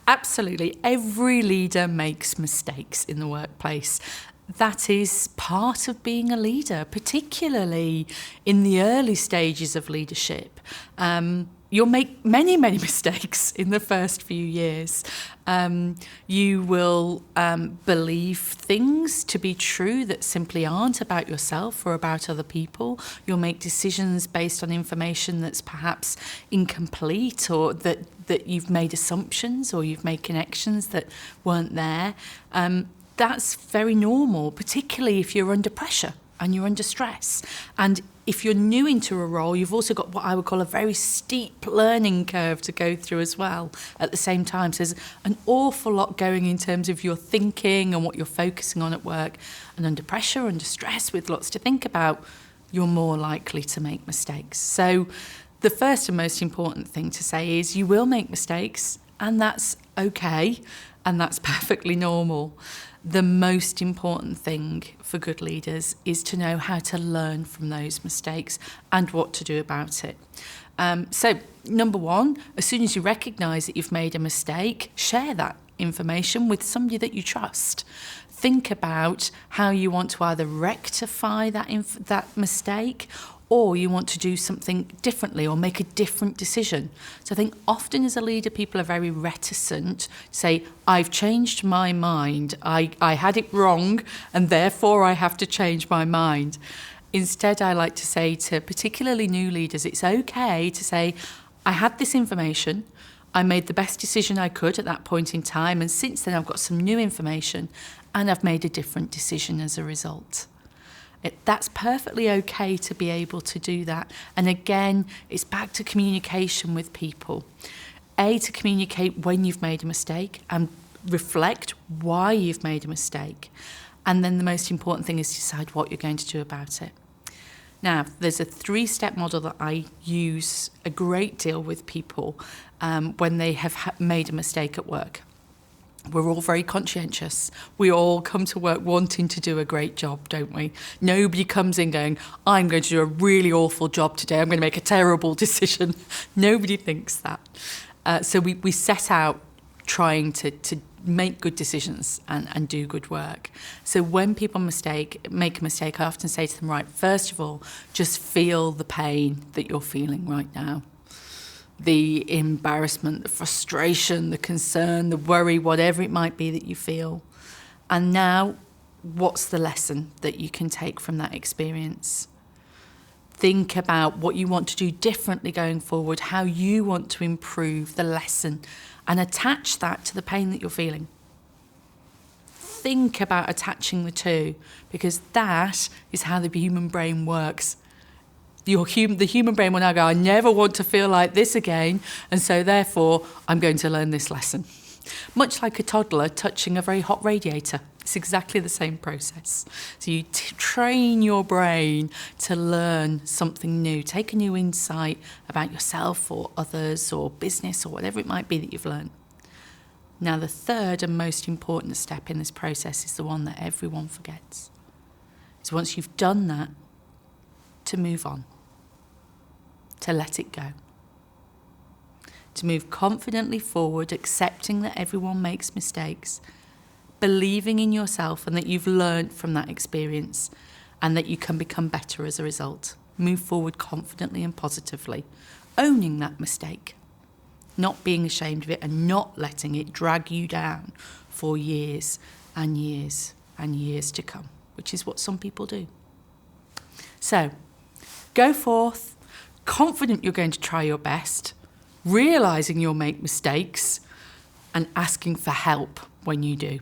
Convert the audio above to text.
Absolutely. Every leader makes mistakes in the workplace. That is part of being a leader, particularly in the early stages of leadership. You'll make many, many mistakes in the first few years. You will believe things to be true that simply aren't about yourself or about other people. You'll make decisions based on information that's perhaps incomplete, or that you've made assumptions or you've made connections that weren't there. That's very normal, particularly if you're under pressure and you're under stress. And if you're new into a role, you've also got what I would call a very steep learning curve to go through as well at the same time. So there's an awful lot going in terms of your thinking and what you're focusing on at work. And under pressure, under stress, with lots to think about, you're more likely to make mistakes. So the first and most important thing to say is you will make mistakes, and that's okay, and that's perfectly normal. The most important thing for good leaders is to know how to learn from those mistakes and what to do about it. So, number one, as soon as you recognise that you've made a mistake, share that information with somebody that you trust. Think about how you want to either rectify that mistake, or you want to do something differently or make a different decision. So I think often as a leader, people are very reticent to say, I've changed my mind, I had it wrong, and therefore I have to change my mind. Instead, I like to say to particularly new leaders, it's okay to say, I had this information, I made the best decision I could at that point in time, and since then I've got some new information, and I've made a different decision as a result. That's perfectly okay to be able to do that. And again, it's back to communication with people. To communicate when you've made a mistake and reflect why you've made a mistake. And then the most important thing is to decide what you're going to do about it. Now, there's a 3-step model that I use a great deal with people when they have made a mistake at work. We're all very conscientious. We all come to work wanting to do a great job, don't we? Nobody comes in going, I'm going to do a really awful job today. I'm going to make a terrible decision. Nobody thinks that. So we set out trying to make good decisions and do good work. So when people make a mistake, I often say to them, right, first of all, just feel the pain that you're feeling right now. The embarrassment, the frustration, the concern, the worry, whatever it might be that you feel. And now, what's the lesson that you can take from that experience? Think about what you want to do differently going forward, how you want to improve the lesson, and attach that to the pain that you're feeling. Think about attaching the two, because that is how the human brain works. The human brain will now go, I never want to feel like this again, and so therefore I'm going to learn this lesson. Much like a toddler touching a very hot radiator. It's exactly the same process. So you train your brain to learn something new, take a new insight about yourself or others or business or whatever it might be that you've learned. Now the third and most important step in this process is the one that everyone forgets. So once you've done that, to move on. To let it go. To move confidently forward, accepting that everyone makes mistakes, believing in yourself and that you've learned from that experience and that you can become better as a result. Move forward confidently and positively, owning that mistake, not being ashamed of it and not letting it drag you down for years and years and years to come, which is what some people do. So, go forth, confident you're going to try your best, realising you'll make mistakes, and asking for help when you do.